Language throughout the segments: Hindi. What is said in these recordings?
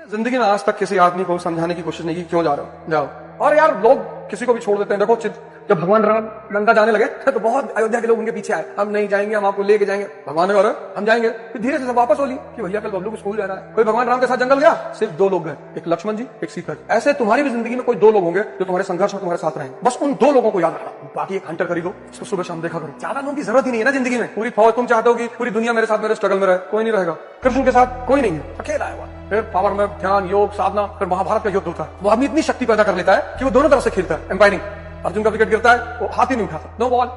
जिंदगी में आज तक किसी आदमी को समझाने की कोशिश नहीं की क्यों जा रहे हो, जाओ। और यार लोग किसी को भी छोड़ देते हैं। देखो जब भगवान राम लंका जाने लगे तो बहुत अयोध्या के लोग उनके पीछे आए, हम नहीं जाएंगे, हम आपको लेके जाएंगे। भगवान ने कहा हम जाएंगे। फिर धीरे से सब वापस बोली कि भैया कल बबलू को स्कूल जाना है। कोई भगवान राम के साथ जंगल गया, सिर्फ 2 लोग गए, एक लक्ष्मण जी, एक सीता जी। ऐसे तुम्हारी भी जिंदगी में कोई 2 लोग होंगे जो तुम्हारे संघर्ष में तुम्हारे साथ रहेंगे। बस उन 2 लोगों को याद रखना, बाकी एक हंटर खरीदो, इसको सुबह शाम देखा करो। ज्यादा लोगों की जरूरत ही नहीं है ना जिंदगी में। पूरी फौज तुम चाहते हो कि पूरी दुनिया मेरे साथ मेरे स्ट्रगल में रहे, कोई नहीं रहेगा। कृष्ण के साथ कोई नहीं है, अकेला है। फिर पावर में ध्यान, योग, साधना, फिर महाभारत का युद्ध होता है। वो आदमी इतनी शक्ति पैदा कर लेता है कि वो दोनों तरफ से खेलता है, एम्पायरिंग। अर्जुन का विकेट गिरता है, वो हाथ ही नहीं उठाता, नो बॉल।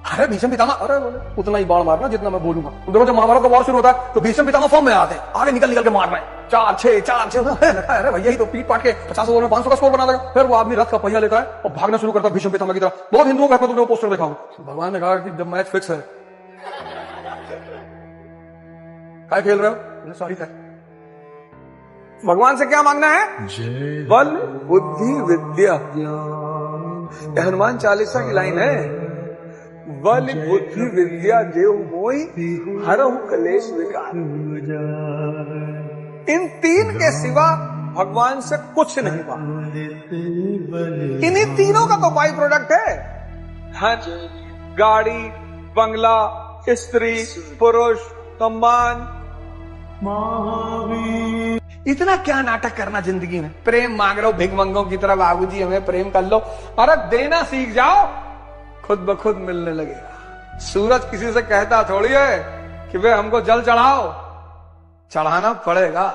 अरे भीष्म पितामह, अरे बोले उतना ही बाण मारना जितना मैं बोलूंगा। तो देखो जब महाभारत का वॉर शुरू होता है तो भीष्म पितामह फॉर्म में आते हैं, आगे निकल निकल के मार रहे हैं, 4-6 अरे भैया ही तो पीट पाट के 50 ओवर में 500 का स्कोर बना देगा। फिर वो आदमी रथ का पहिया लेता है और भागना शुरू करता है भीष्म पितामह की तरफ। बहुत हिंदुओं का तुमने पोस्टर देखा हो। भगवान ने कहा कि जब मैच फिक्स है, क्या खेल रहे हो? Sorry sir. भगवान से क्या मांगना है? बल, बुद्धि, विद्या। हनुमान चालीसा की लाइन है, बल बुद्धि विद्या देव मोहि हरहु कलेश विकार। इन 3 के सिवा भगवान से कुछ नहीं मांगा। इन्हीं तीनों का तो बाई प्रोडक्ट है। धन, गाड़ी, बंगला, स्त्री, पुरुष, सम्मान। इतना क्या नाटक करना जिंदगी में? प्रेम मांग रहे हो भिखमंगों की तरह, बाबूजी हमें प्रेम कर लो। अरे देना सीख जाओ, खुद ब खुद मिलने लगेगा। सूरज किसी से कहता थोड़ी है कि वे हमको जल चढ़ाओ, चढ़ाना पड़ेगा।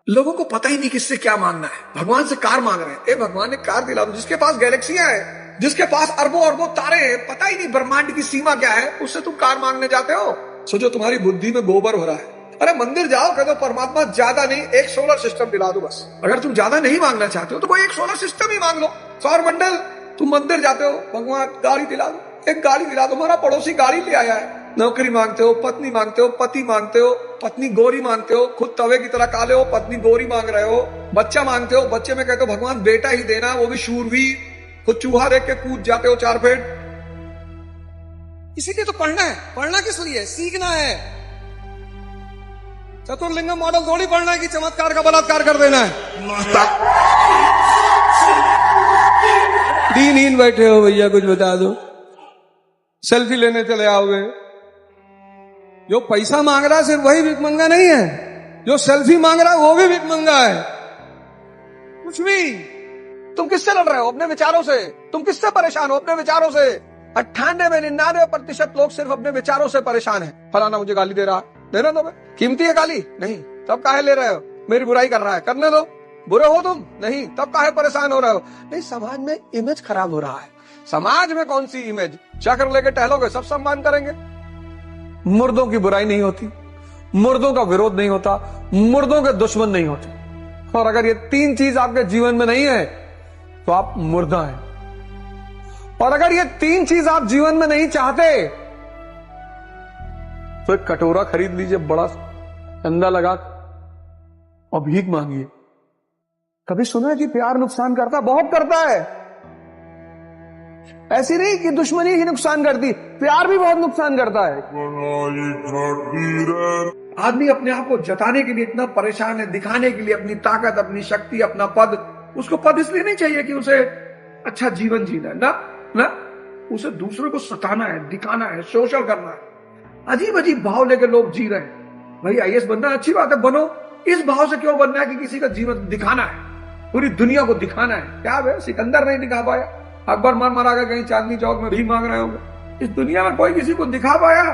लोगों को पता ही नहीं किससे क्या मांगना है। भगवान से कार मांग रहे हैं, ए भगवान ने कार दिला दो। जिसके पास गैलेक्सियां है, जिसके पास अरबों अरबों तारे हैं, पता ही नहीं ब्रह्मांड की सीमा क्या है, उससे तुम कार मांगने जाते हो। सोचो तुम्हारी बुद्धि में गोबर हो रहा है। अरे मंदिर जाओ, कह दो परमात्मा ज्यादा नहीं, एक सोलर सिस्टम दिला दो बस। अगर तुम ज्यादा नहीं मांगना चाहते हो तो कोई एक सोलर सिस्टम ही मांग लो, सौर मंडल। तुम मंदिर जाते हो, भगवान गाड़ी दिला दो, एक गाड़ी दिला दो। हमारा पड़ोसी गाड़ी ले आया है। नौकरी मांगते हो, पत्नी मांगते हो, पति मांगते हो, पत्नी गोरी मांगते हो, खुद तवे की तरह काले हो, पत्नी गोरी मांग रहे हो। बच्चा मांगते हो, बच्चे में कहते हो भगवान बेटा ही देना, वो भी शूरवीर। खुद चूहा देख के कूद जाते हो 4 फीट। इसीलिए तो पढ़ना है। पढ़ना किस लिए? सीखना है। चतुर्लिंगम मॉडल थोड़ी पढ़ना है कि चमत्कार का बलात्कार कर देना है। दीनहीन बैठे हो भैया, कुछ बता दो। सेल्फी लेने चले आओगे। जो पैसा मांग रहा है सिर्फ वही भिखमंगा नहीं है, जो सेल्फी मांग रहा है वो भी भिखमंगा है। कुछ भी। तुम किससे लड़ रहे हो? अपने विचारों से। तुम किससे परेशान हो? अपने विचारों से। 98-99% लोग सिर्फ अपने विचारों से परेशान है। फलाना मुझे गाली दे रहा है, देना दो। कीमती है गाली? नहीं, तब काहे ले रहे हो? मेरी बुराई कर रहा है, करने दो। बुरे हो तुम? नहीं, तब काहे परेशान हो रहे हो? नहीं, समाज में इमेज खराब हो रहा है। समाज में कौन सी इमेज? चक्र लेके टहलोगे, सब सम्मान करेंगे। मुर्दों की बुराई नहीं होती, मुर्दों का विरोध नहीं होता, मुर्दों के दुश्मन नहीं होते। और अगर ये 3 चीज आपके जीवन में नहीं है तो आप मुर्दा हैं। और अगर ये 3 चीज आप जीवन में नहीं चाहते तो एक कटोरा खरीद लीजिए बड़ा, अंदा लगा और भीख मांगिए। कभी सुना है कि प्यार नुकसान करता? बहुत करता है। ऐसी नहीं कि दुश्मनी ही नुकसान करती, प्यार भी बहुत नुकसान करता है। आदमी अपने आप को जताने के लिए इतना परेशान है, दिखाने के लिए अपनी ताकत, अपनी शक्ति, अपना पद। उसको पद इसलिए नहीं चाहिए कि उसे अच्छा जीवन जीना है, ना, उसे दूसरों को सताना है, दिखाना है, शोषण करना है। अजीब अजीब भाव लेकर लोग जी रहे हैं। भाई आईएएस बनना अच्छी बात है, बनो। इस भाव से क्यों बनना है कि किसी का जीवन दिखाना है, पूरी दुनिया को दिखाना है? क्या है, सिकंदर नहीं दिखा पाया, अकबर मारा गया, कहीं चांदनी चौक में भी मांग रहे होंगे। इस दुनिया में कोई किसी को दिखा पाया?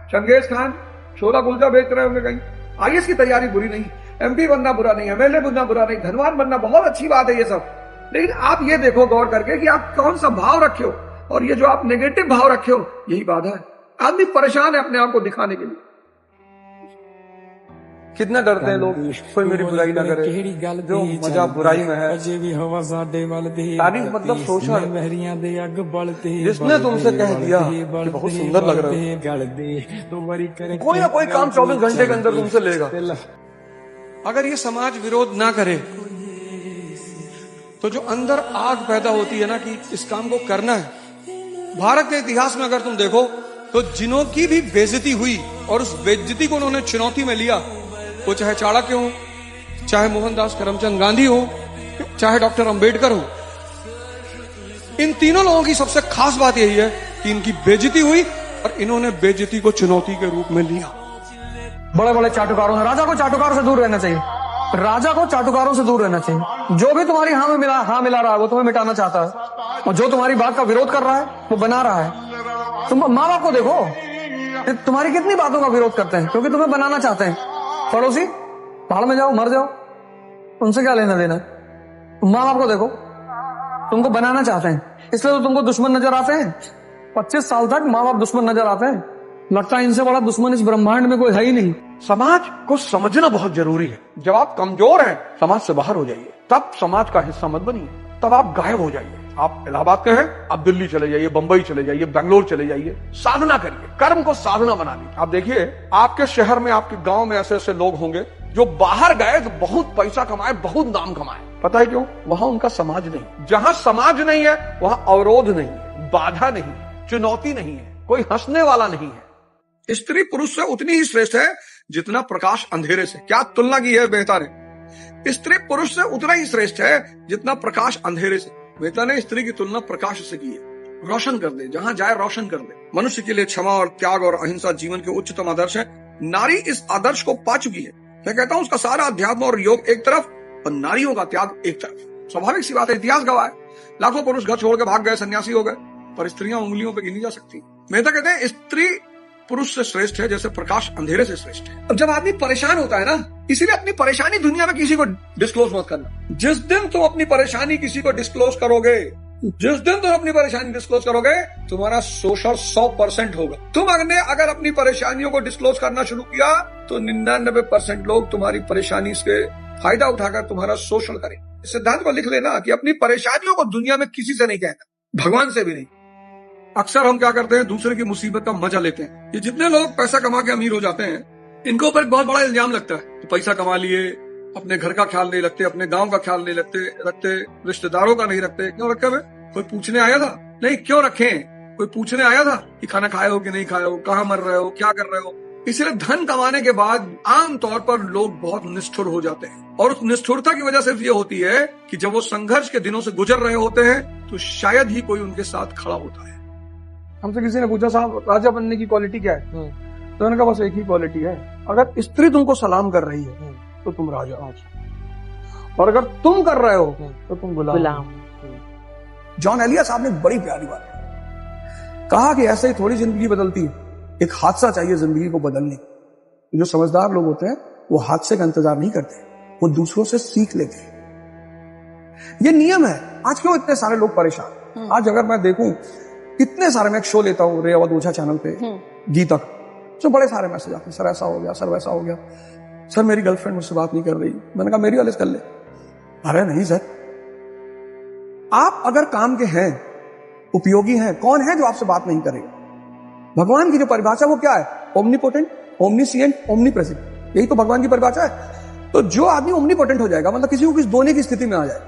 चंगेज खान छोला कुलचा बेच रहे होंगे कहीं। आईएएस की तैयारी बुरी नहीं, एमपी बनना बुरा नहीं, एमएलए बनना बुरा नहीं, धनवान बनना बहुत अच्छी बात है ये सब। लेकिन आप ये देखो गौर करके कि आप कौन सा भाव रखे हो, और ये जो आप नेगेटिव भाव रखे हो यही बाधा है। आदमी परेशान है अपने आप को दिखाने के लिए। कितना डरते हैं लोग, कोई मेरी बुराई ना करे, जो मजा बुराई में है। तारीफ मतलब शोषण। जिसने तुमसे कह दिया कि बहुत सुंदर लग रहे हो, कोई ना कोई काम 24 घंटे के अंदर तुमसे लेगा। अगर ये समाज विरोध ना करे तो जो अंदर आग पैदा होती है ना कि इस काम को करना है। भारत के इतिहास में अगर तुम देखो तो जिनों की भी बेइज्जती हुई और उस बेइज्जती को उन्होंने चुनौती में लिया, वो चाहे चाणक्य हो, चाहे मोहनदास करमचंद गांधी हो, चाहे डॉक्टर अंबेडकर हो, इन तीनों लोगों की सबसे खास बात यही है कि इनकी बेइज्जती हुई और इन्होंने बेइज्जती को चुनौती के रूप में लिया। बड़े बड़े चाटुकारों ने, राजा को चाटुकारों से दूर रहना चाहिए, राजा को चाटुकारों से दूर रहना चाहिए। जो भी तुम्हारी हाँ मिला रहा है वो तुम्हें मिटाना चाहता है, और जो तुम्हारी बात का विरोध कर रहा है वो बना रहा है। तुम माँ बाप को देखो, तुम्हारी कितनी बातों का विरोध करते हैं क्योंकि तुम्हें बनाना चाहते हैं। पड़ोसी पहाड़ में जाओ, मर जाओ, उनसे क्या लेना देना। माँ बाप को देखो, तुमको बनाना चाहते हैं, इसलिए तो तुमको दुश्मन नजर आते हैं। 25 साल तक माँ बाप दुश्मन नजर आते हैं, लगता है इनसे बड़ा दुश्मन इस ब्रह्मांड में कोई है ही नहीं। समाज को समझना बहुत जरूरी है। जब आप कमजोर हैं, समाज से बाहर हो जाइए, तब समाज का हिस्सा मत बनिए, तब आप गायब हो जाइए। आप इलाहाबाद के हैं, आप दिल्ली चले जाइए, बंबई चले जाइए, बेंगलोर चले जाइए, साधना करिए, कर्म को साधना बना लीजिए। आप देखिए, आपके शहर में, आपके गांव में ऐसे ऐसे लोग होंगे जो बाहर गए तो बहुत पैसा कमाए, बहुत नाम कमाए। पता है क्यों? वहां उनका समाज नहीं। जहां समाज नहीं है वहां अवरोध नहीं है, बाधा नहीं है, चुनौती नहीं है, कोई हंसने वाला नहीं है। स्त्री पुरुष से उतनी ही श्रेष्ठ है जितना प्रकाश अंधेरे से। क्या तुलना की है मेहता ने? स्त्री पुरुष से उतना ही श्रेष्ठ है जितना प्रकाश अंधेरे से। मेहता ने स्त्री की तुलना प्रकाश से की है। रोशन कर दे, जहां जाए रोशन कर दे। मनुष्य के लिए क्षमा और त्याग और अहिंसा जीवन के उच्चतम आदर्श है। नारी इस आदर्श को पा चुकी है। मैं कहता हूं उसका सारा अध्यात्म और योग एक तरफ और नारियों का त्याग एक तरफ। स्वाभाविक सी बात है, इतिहास गवाह है। लाखों पुरुष घर छोड़ के भाग गए, सन्यासी हो गए, पर स्त्रियां उंगलियों पे गिनी जा सकती। मेहता कहते हैं स्त्री पुरुष से श्रेष्ठ है जैसे प्रकाश अंधेरे से श्रेष्ठ है। अब जब आदमी परेशान होता है ना, इसीलिए अपनी परेशानी दुनिया में किसी को डिस्क्लोज मत करना। जिस दिन तुम अपनी परेशानी किसी को डिस्क्लोज करोगे, जिस दिन तुम अपनी परेशानी डिस्क्लोज करोगे, तुम्हारा शोषण 100% होगा। तुम अगर अपनी परेशानियों को डिस्क्लोज करना शुरू किया तो 99% लोग तुम्हारी परेशानी से फायदा उठाकर तुम्हारा शोषण करेंगे। इस सिद्धांत को लिख लेना कि अपनी परेशानियों को दुनिया में किसी से नहीं कहना, भगवान से भी नहीं। अक्सर हम क्या करते हैं, दूसरे की मुसीबत का मजा लेते हैं। ये जितने लोग पैसा कमा के अमीर हो जाते हैं, इनके ऊपर एक बहुत बड़ा इल्जाम लगता है कि पैसा कमा लिए, अपने घर का ख्याल नहीं रखते, अपने गांव का ख्याल नहीं रखते, रिश्तेदारों का नहीं रखते। क्यों रखे हुए? कोई पूछने आया था? नहीं। क्यों रखे? कोई पूछने आया था कि खाना खाए हो कि नहीं खाए हो, कहाँ मर रहे हो, क्या कर रहे हो। इसलिए धन कमाने के बाद आमतौर पर लोग बहुत निष्ठुर हो जाते हैं, और उस निष्ठुरता की वजह सिर्फ ये होती है कि जब वो संघर्ष के दिनों से गुजर रहे होते हैं तो शायद ही कोई उनके साथ खड़ा होता है। हमसे किसी ने पूछा, साहब राजा बनने की क्वालिटी क्या है? तो मैंने कहा बस एक ही क्वालिटी है, अगर स्त्री तुमको सलाम कर रही है तो तुम राजा, और अगर तुम कर रहे हो तो तुम गुलाम। जॉन एलिया साहब ने बड़ी प्यारी बात कहा कि ऐसे ही थोड़ी जिंदगी बदलती है, एक हादसा चाहिए जिंदगी को बदलने। जो समझदार लोग होते हैं वो हादसे का इंतजार नहीं करते, वो दूसरों से सीख लेते हैं। ये नियम है। आज क्यों इतने सारे लोग परेशान? आज अगर मैं देखूं, कितने सारे, मैं एक शो लेता हूँ रे अवध ओझा चैनल पे, गीता, तो बड़े सारे मैसेज आते हैं, सर ऐसा हो गया, सर वैसा हो गया, सर मेरी गर्लफ्रेंड मुझसे बात नहीं कर रही। मैंने कहा मेरी वाले कर ले। अरे नहीं सर, आप अगर काम के हैं, उपयोगी हैं, कौन है जो आपसे बात नहीं करेगा? भगवान की जो परिभाषा वो क्या है? Omnipotent, omniscient, omnipresent. यही तो भगवान की परिभाषा है। तो जो आदमी ओमनीपोटेंट हो जाएगा, मतलब किसी को किस दोने की स्थिति में आ जाए।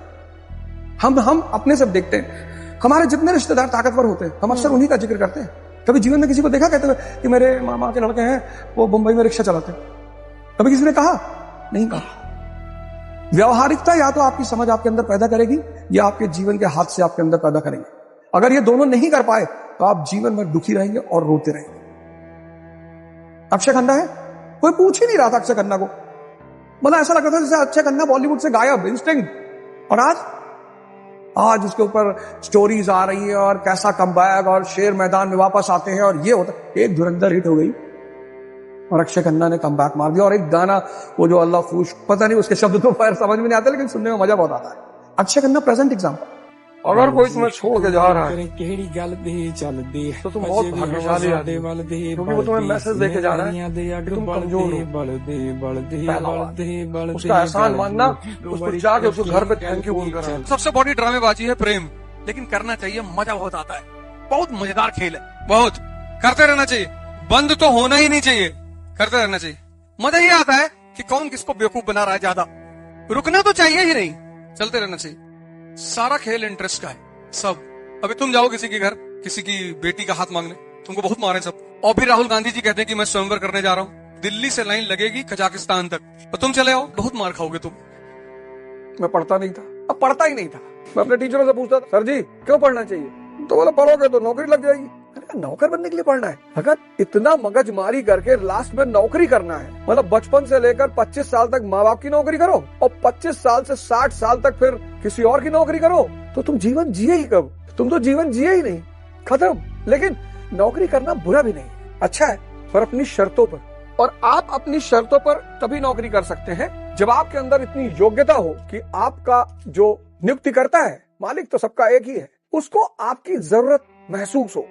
हम अपने सब देखते हैं, हमारे जितने रिश्तेदार ताकतवर होते हैं हम अक्सर उन्हीं का जिक्र करते हैं। कभी जीवन में किसी को देखा कहते हुए कि मेरे मामा के लड़के हैं, वो मुंबई में रिक्शा चलाते हैं? कभी किसी ने कहा? नहीं कहा। व्यवहारिकता या तो आपकी समझ आपके अंदर पैदा करेगी या आपके जीवन के हाथ से आपके अंदर पैदा करेंगे। अगर ये दोनों नहीं कर पाए तो आप जीवन भर दुखी रहेंगे और रोते रहेंगे। अक्षय खन्ना है, कोई पूछ ही नहीं रहा था अक्षय खन्ना को, मतलब ऐसा लगता था जैसे अक्षय खन्ना बॉलीवुड से गायब, इंस्टिंक्ट। और आज उसके ऊपर स्टोरीज आ रही है और कैसा कमबैक, और शेर मैदान में वापस आते हैं, और ये होता। एक धुरंधर हिट हो गई और अक्षय खन्ना ने कमबैक मार दिया। और एक गाना वो जो अल्लाह फूश, पता नहीं उसके शब्द तो खैर समझ में नहीं आते, लेकिन सुनने में मजा बहुत आता है। Akshay Khanna present example. अगर कोई तुम्हें छोड़ के जा रहा है तो तुम बहुत भाग्यशाली आदमी, क्योंकि वो तुम्हें मैसेज देके जा रहा है कि तुम कमजोर हो। उसका एहसान मानना, उसको जाके उसको घर पे थैंक यू बोलकर। सबसे बड़ी ड्रामेबाजी है प्रेम, लेकिन करना चाहिए, मजा बहुत आता है, बहुत मजेदार खेल है, बहुत करते रहना चाहिए, बंद तो होना ही नहीं चाहिए, करते रहना चाहिए। मजा ये आता है कि कौन किसको बेवकूफ बना रहा है ज्यादा, रुकना तो चाहिए ही नहीं, चलते रहना चाहिए। सारा खेल इंटरेस्ट का है सब। अभी तुम जाओ किसी के घर, किसी की बेटी का हाथ मांगने, तुमको बहुत मारे सब। और भी राहुल गांधी जी कहते हैं कि मैं स्वयंवर करने जा रहा हूँ, दिल्ली से लाइन लगेगी कजाकिस्तान तक, और तुम चले आओ, बहुत मार खाओगे तुम। मैं पढ़ता नहीं था, अब पढ़ता ही नहीं था। मैं अपने टीचरों से पूछता था, सर जी क्यों पढ़ना चाहिए? तो बोला पढ़ोगे तो नौकरी लग जाएगी। नौकर बनने के लिए पढ़ना है? अगर इतना मगजमारी करके लास्ट में नौकरी करना है, मतलब बचपन से लेकर 25 साल तक माँ बाप की नौकरी करो और 25 साल से 60 साल तक फिर किसी और की नौकरी करो, तो तुम जीवन जिए ही कब? तुम तो जीवन जिए ही नहीं, खत्म। लेकिन नौकरी करना बुरा भी नहीं, अच्छा है, पर अपनी शर्तों पर। और आप अपनी शर्तों पर तभी नौकरी कर सकते हैं जब आपके अंदर इतनी योग्यता हो कि आपका जो नियुक्ति करता है, मालिक तो सबका एक ही है, उसको आपकी जरूरत महसूस हो।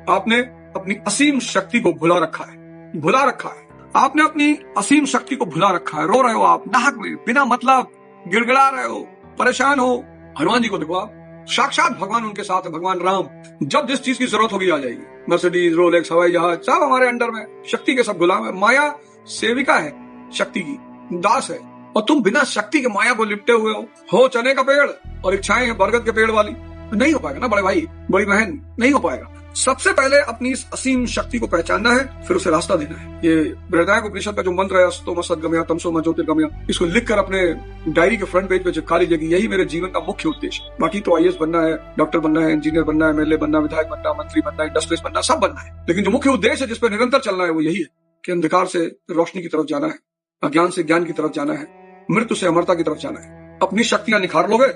आपने अपनी असीम शक्ति को भुला रखा है, आपने अपनी असीम शक्ति को भुला रखा है। रो रहे हो आप नाहक में, बिना मतलब गिड़गिड़ा रहे हो, परेशान हो। हनुमान जी को देखो आप, साक्षात भगवान उनके साथ है, भगवान राम। जब जिस चीज की जरूरत होगी आ जाएगी, मर्सिडीज, रोलेक्स, हवाई जहाज, सब हमारे अंडर में। शक्ति के सब गुलाम है। माया सेविका है, शक्ति की दास है, और तुम बिना शक्ति के माया को लिपटे हुए हो चने का पेड़ और इच्छाएं हैं बरगद के पेड़ वाली। नहीं हो पाएगा ना बड़े भाई, बड़ी बहन, नहीं हो पाएगा। सबसे पहले अपनी इस असीम शक्ति को पहचानना है, फिर उसे रास्ता देना है। ये बृहदारण्यक उपनिषद का जो मंत्र है, अस्तो म सद्गमया तमसो म ज्योतिर्गमया, इसको लिखकर अपने डायरी के फ्रंट पेज पे चिपका लीजिए। यही मेरे जीवन का मुख्य उद्देश्य। बाकी तो आईएएस बनना है, डॉक्टर बनना है, इंजीनियर बनना है, एमएलए बनना, विधायक बनना, मंत्री बनना, इंडस्ट्रियलिस्ट बनना, सब बनना है। लेकिन जो मुख्य उद्देश्य है जिस पर निरंतर चलना है वो यही है कि अंधकार से रोशनी की तरफ जाना है, अज्ञान से ज्ञान की तरफ जाना है, मृत्यु से अमरता की तरफ जाना है। अपनी शक्तियां निखार लोगे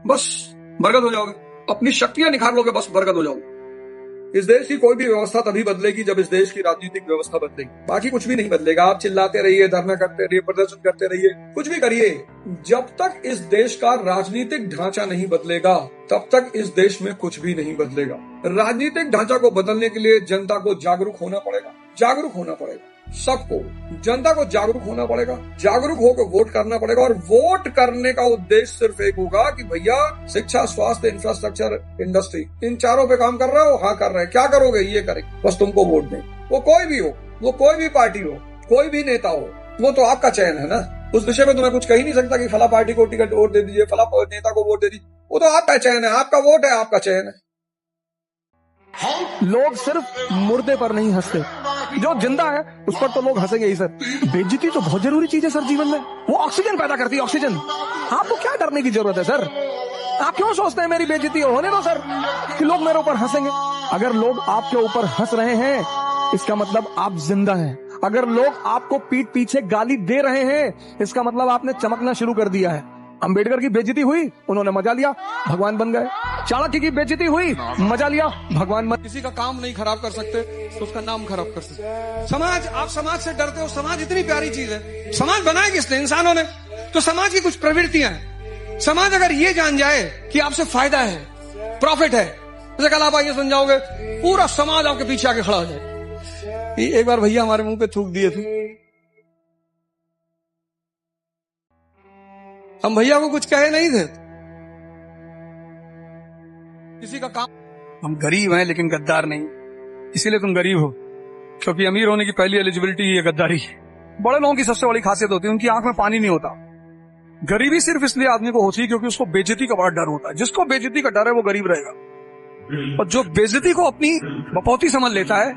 बस बरगद हो जाओगे, अपनी शक्तियां निखार लोगे बस बरगद हो जाओगे। इस देश की कोई भी व्यवस्था तभी बदलेगी जब इस देश की राजनीतिक व्यवस्था बदलेगी, बाकी कुछ भी नहीं बदलेगा। आप चिल्लाते रहिए, धरना करते रहिए, प्रदर्शन करते रहिए, कुछ भी करिए, जब तक इस देश का राजनीतिक ढांचा नहीं बदलेगा तब तक इस देश में कुछ भी नहीं बदलेगा। राजनीतिक ढांचा को बदलने के लिए जनता को जागरूक होना पड़ेगा, जागरूक होना पड़ेगा। सबको, जनता को जागरूक होना पड़ेगा, जागरूक होकर वोट करना पड़ेगा। और वोट करने का उद्देश्य सिर्फ एक होगा कि भैया शिक्षा, स्वास्थ्य, इंफ्रास्ट्रक्चर, इंडस्ट्री, इन चारों पे काम कर रहे हो? हाँ कर रहे हैं। क्या करोगे? ये करेंगे। बस तुमको वोट दें। वो कोई भी हो, वो कोई भी पार्टी हो, कोई भी नेता हो, वो तो आपका चयन है ना। उस विषय में तो मैं कुछ कह ही नहीं सकता कि फला पार्टी को टिकट वोट दे दीजिए, फला नेता को वोट दे दीजिए। वो तो आपका चयन है, आपका वोट है, आपका चयन है। लोग सिर्फ मुर्दे पर नहीं हंसते, जो जिंदा है उस पर तो लोग हंसेंगे ही सर। बेइज्जती तो बहुत जरूरी चीज है सर जीवन में, वो ऑक्सीजन पैदा करती है, ऑक्सीजन। आपको क्या डरने की जरूरत है सर? आप क्यों सोचते हैं मेरी बेइज्जती होने दो सर, कि लोग मेरे ऊपर हंसेंगे? अगर लोग आपके ऊपर हंस रहे हैं इसका मतलब आप जिंदा हैं। अगर लोग आपको पीठ पीछे गाली दे रहे हैं इसका मतलब आपने चमकना शुरू कर दिया है। अंबेडकर की बेइज्जती हुई, उन्होंने मजा लिया, भगवान बन गए। चाणक्य की बेइज्जती हुई, मजा लिया, भगवान बन। किसी का काम नहीं खराब कर सकते तो उसका नाम खराब कर सकते। समाज, आप समाज से डरते हो। समाज इतनी प्यारी चीज है। समाज बनाया किसने? इंसानों ने। तो समाज की कुछ प्रवृत्तियां हैं। समाज अगर ये जान जाए कि आपसे फायदा है, प्रॉफिट है, जैसे कल आप आइए समझाओगे, पूरा समाज आपके पीछे आके खड़ा हो जाए। एक बार भैया हमारे मुंह पे थूक दिए थे, हम भैया को कुछ कहे नहीं थे। किसी का काम, हम गरीब हैं लेकिन गद्दार नहीं, इसीलिए तुम गरीब हो, क्योंकि अमीर होने की पहली एलिजिबिलिटी ही है गद्दारी। बड़े लोगों की सबसे बड़ी खासियत होती है उनकी आंख में पानी नहीं होता। गरीबी सिर्फ इसलिए आदमी को होती है क्योंकि उसको बेइज्जती का बड़ा डर होता है। जिसको बेइज्जती का डर है वो गरीब रहेगा, और जो बेइज्जती को अपनी बपौती समझ लेता है,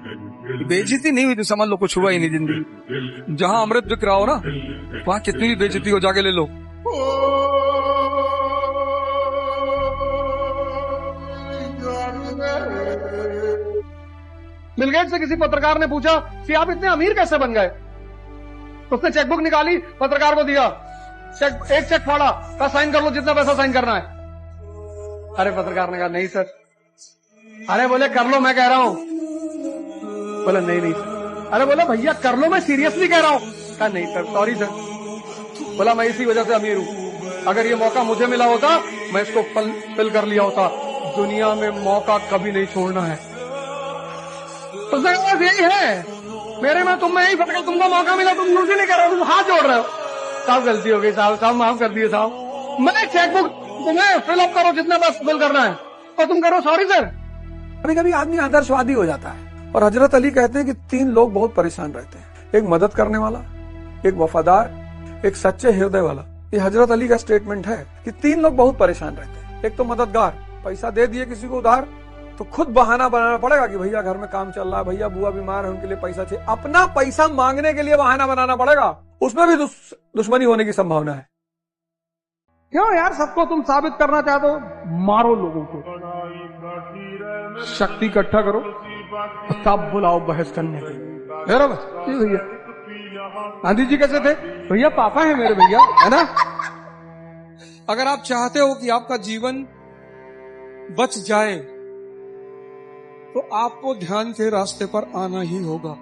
बेइज्जती नहीं हुई तो समझ लो कुछ हुआ ही नहीं जिंदगी। जहां अमृत बिक रहा हो ना, वहां कितनी भी बेइज्जती हो जाके ले लो। बिल गेट्स से किसी पत्रकार ने पूछा कि आप इतने अमीर कैसे बन गए? उसने चेकबुक निकाली, पत्रकार को दिया, एक चेक फाड़ा, कहा साइन कर लो जितना पैसा साइन करना है। अरे पत्रकार ने कहा नहीं सर। अरे बोले कर लो, मैं कह रहा हूं। बोला नहीं नहीं सर। अरे बोला भैया कर लो, मैं सीरियसली कह रहा हूं। कहा नहीं सर, सॉरी सर। बोला मैं इसी वजह से अमीर हूं, अगर ये मौका मुझे मिला होता मैं इसको फिल कर लिया होता। दुनिया में मौका कभी नहीं छोड़ना है। तो सर यही है मेरे में, तुम में यही फर्क है। तुमको मौका मिला, तुम मुझे नहीं कर रहे हो, तुम हाथ जोड़ रहे हो। साहब गलती हो गई साहब, साहब माफ कर दिए साहब। मैं चेकबुक तुम्हें फिल अप करो जितना बस फिल करना है, और तुम करो सॉरी सर। कभी कभी आदमी आदर्शवादी हो जाता है। और हजरत अली कहते हैं कि 3 लोग बहुत परेशान रहते हैं, एक मदद करने वाला, एक वफादार, एक सच्चे हृदय वाला। ये हजरत अली का स्टेटमेंट है कि 3 लोग बहुत परेशान रहते हैं। एक तो मददगार, पैसा दे दिए किसी को उधार तो खुद बहाना बनाना पड़ेगा कि भैया घर में काम चल रहा है, भैया बुआ बीमार है उनके लिए पैसा चाहिए। अपना पैसा मांगने के लिए बहाना बनाना पड़ेगा, उसमें भी दुश्मनी होने की संभावना है। क्यों यार सबको तुम साबित करना चाहते हो? मारो लोगों को, शक्ति इकट्ठा करो, तब बुलाओ बहस करने के लिए। बराबर जी भैया। गांधी जी कैसे थे भैया? पापा है मेरे भैया, है ना? अगर आप चाहते हो कि आपका जीवन बच जाए तो आपको ध्यान के रास्ते पर आना ही होगा।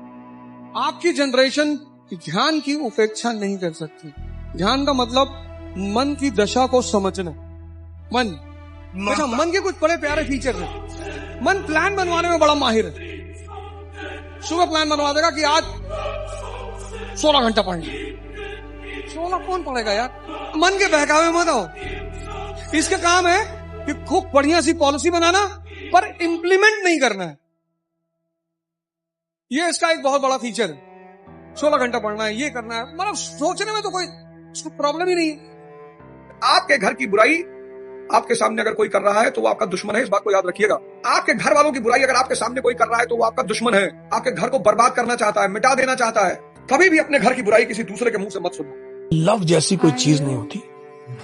आपकी जनरेशन ध्यान की उपेक्षा नहीं कर सकती। ध्यान का मतलब मन की दशा को समझना। मन, अच्छा, मन के कुछ बड़े प्यारे फीचर हैं। मन प्लान बनवाने में बड़ा माहिर है। सुबह प्लान बनवा देगा कि आज 16 घंटा पढ़ना। 16 कौन पढ़ेगा यार? मन के बहकावे मत आओ। इसका काम है कि खूब बढ़िया सी पॉलिसी बनाना, पर इंप्लीमेंट नहीं करना है। ये इसका एक बहुत बड़ा फीचर है। 16 घंटा पढ़ना है, ये करना है, मतलब सोचने में तो कोई प्रॉब्लम ही नहीं है। आपके घर की बुराई आपके सामने अगर कोई कर रहा है तो वो आपका दुश्मन है, इस बात को याद रखिएगा। आपके घर वालों की बुराई अगर आपके सामने कोई कर रहा है तो वो आपका दुश्मन है, आपके घर को बर्बाद करना चाहता है, मिटा देना चाहता है। कभी भी अपने घर की बुराई किसी दूसरे के मुंह से मत सुनो। लव जैसी कोई चीज नहीं होती,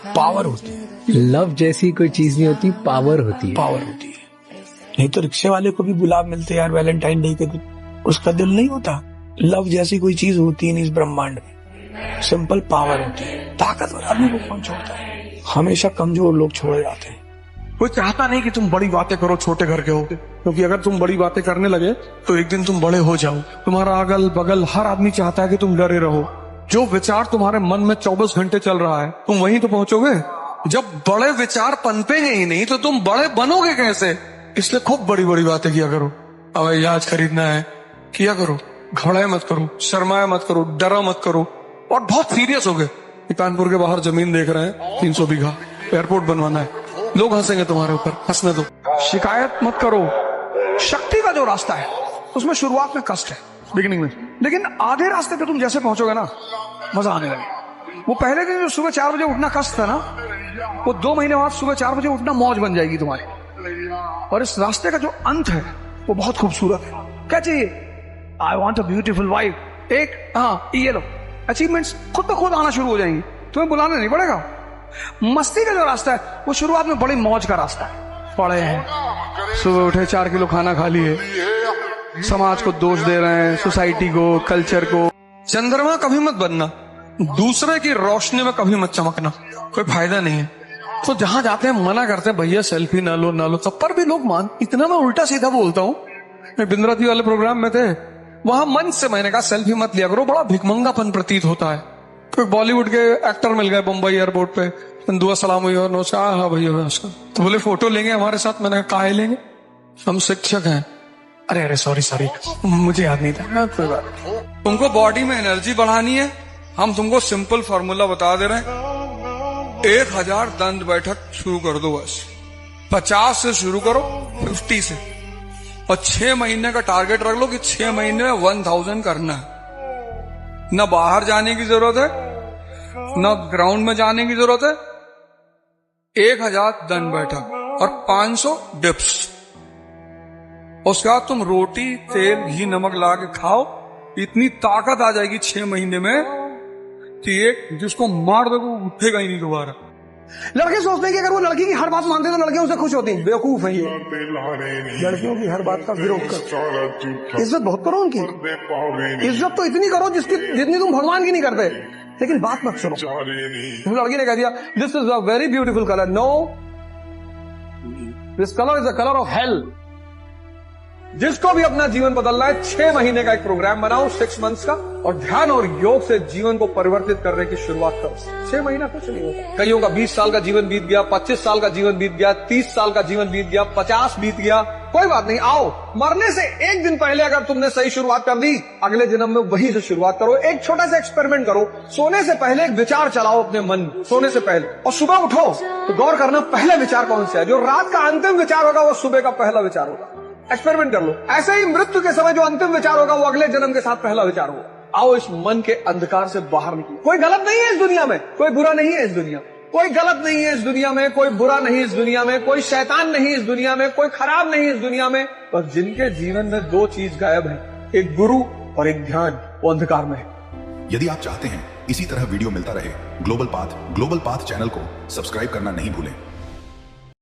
पावर होती है। लव जैसी कोई चीज नहीं होती, पावर होती है। पावर होती है। नहीं तो रिक्शे वाले को भी गुलाब मिलते यार वैलेंटाइन डे के दिन, उसका दिल नहीं होता। लव जैसी कोई चीज होती नहीं इस ब्रह्मांड में। सिंपल पावर होती है। ताकतवर आदमी को कौन छोड़ता है? हमेशा कमजोर लोग छोड़े जाते हैं। कोई चाहता नहीं कि तुम बड़ी बातें करो छोटे घर के होके, क्योंकि अगर तुम बड़ी बातें करने लगे तो एक दिन तुम बड़े हो जाओ। तुम्हारा अगल बगल हर आदमी चाहता है कि तुम डरे रहो। जो विचार तुम्हारे मन में 24 घंटे चल रहा है, तुम वहीं तो पहुंचोगे। जब बड़े विचार पनपेंगे ही नहीं तो तुम बड़े बनोगे कैसे? इसलिए खूब बड़ी बड़ी बातें किया करो। हवाई जहाज खरीदना है, किया करो। घबराए मत करो, शर्माए मत करो, डरा मत करो, और बहुत सीरियस हो गए। कानपुर के बाहर जमीन देख रहे हैं, 300 बीघा, एयरपोर्ट बनवाना है। लोग हंसेंगे तुम्हारे ऊपर, हंसने दो। शिकायत मत करो। शक्ति का जो रास्ता है उसमें शुरुआत में कष्ट है, बिगिनिंग में, लेकिन आधे रास्ते पे तुम जैसे पहुंचोगे ना, मजा आने लगे। वो पहले दिन जो सुबह 4 बजे उठना कष्ट था ना, वो 2 महीने बाद सुबह 4 बजे उठना मौज बन जाएगी तुम्हारी। और इस रास्ते का जो अंत है वो बहुत खूबसूरत है। क्या चाहिए? I want a beautiful wife. एक, हाँ, ये लो। अचीवमेंट्स खुद ब खुद आना शुरू हो जाएंगी, तुम्हें बुलाना नहीं पड़ेगा। मस्ती का जो रास्ता है वो शुरुआत में बड़ी मौज का रास्ता है। पढ़े हैं, सुबह उठे 4 किलो खाना खा लिए, समाज को दोष दे रहे हैं, सोसाइटी को, कल्चर को। चंद्रमा कभी मत बनना, दूसरे की रोशनी में कभी मत चमकना, कोई फायदा नहीं है। तो जहां जाते हैं मना करते हैं, भैया सेल्फी ना लो ना लो, तब पर भी लोग मान। इतना मैं उल्टा सीधा बोलता हूँ। मैं बिंद्राती वाले प्रोग्राम में थे, वहां मन से मैंने कहा सेल्फी मत लिया करो, बड़ा भिखमंगापन प्रतीत होता है। कोई बॉलीवुड के एक्टर मिल गए मुंबई एयरपोर्ट पे, दुआ सलाम हुई और नौशा, हाँ भैया, तो बोले फोटो लेंगे हमारे साथ। मैंने कहा काहे लेंगे, हम शिक्षक हैं। अरे अरे सॉरी, मुझे याद नहीं था। कोई बात, तुमको बॉडी में एनर्जी बढ़ानी है, हम तुमको सिंपल फॉर्मूला बता दे रहे हैं। 1000 दंड बैठक शुरू कर दो बस। 50 से शुरू करो, 50 से, और 6 महीने का टारगेट रख लो कि 6 महीने में 1000 करना है। न बाहर जाने की जरूरत है, न ग्राउंड में जाने की जरूरत है। 1000 दंड बैठक और 500 डिप्स। उसके बाद तुम रोटी, तेल, घी, नमक ला के खाओ। इतनी ताकत आ जाएगी 6 महीने में कि एक जिसको मार दो वो उठेगा ही नहीं दोबारा। लड़के सोचते हैं कि अगर वो लड़की की हर बात मानते तो लड़कियां उससे खुश होती हैं। बेवकूफ है ये। लड़कियों की हर बात का विरोध कर। इज्जत बहुत करो उनकी। इज्जत तो इतनी करो जितनी तुम भगवान की नहीं करते। लेकिन बात मत सुनो। लड़की ने कह दिया this is a very beautiful colour. No, this colour is a colour of hell. जिसको भी अपना जीवन बदलना है, 6 महीने का एक प्रोग्राम बनाओ, 6 मंथ्स का, और ध्यान और योग से जीवन को परिवर्तित करने की शुरुआत करो। 6 महीना कुछ नहीं होता। कईयों का 20 साल का जीवन बीत गया, 25 साल का जीवन बीत गया, 30 साल का जीवन बीत गया, 50 बीत गया। कोई बात नहीं, आओ, मरने से एक दिन पहले अगर तुमने सही शुरुआत कर दी, अगले जन्म में वही से शुरुआत करो। एक छोटा सा एक्सपेरिमेंट करो। सोने से पहले एक विचार चलाओ अपने मन, सोने से पहले, और सुबह उठो तो गौर करना पहला विचार कौन सा है। जो रात का अंतिम विचार होगा वो सुबह का पहला विचार होगा। एक्सपेरिमेंट कर लो। ऐसे ही मृत्यु के समय जो अंतिम विचार होगा वो अगले जन्म के साथ पहला विचार होगा। आओ इस मन के अंधकार से बाहर निकलो। कोई गलत नहीं है इस दुनिया में, कोई बुरा नहीं है इस दुनिया, कोई गलत नहीं है इस दुनिया में, कोई बुरा नहीं इस दुनिया में, कोई शैतान नहीं इस दुनिया में, कोई खराब नहीं इस दुनिया में। बस जिनके जीवन में 2 चीज गायब है, एक गुरु और एक ध्यान, वो अंधकार में है। यदि आप चाहते हैं इसी तरह वीडियो मिलता रहे ग्लोबल पाथ चैनल को सब्सक्राइब करना नहीं भूलें।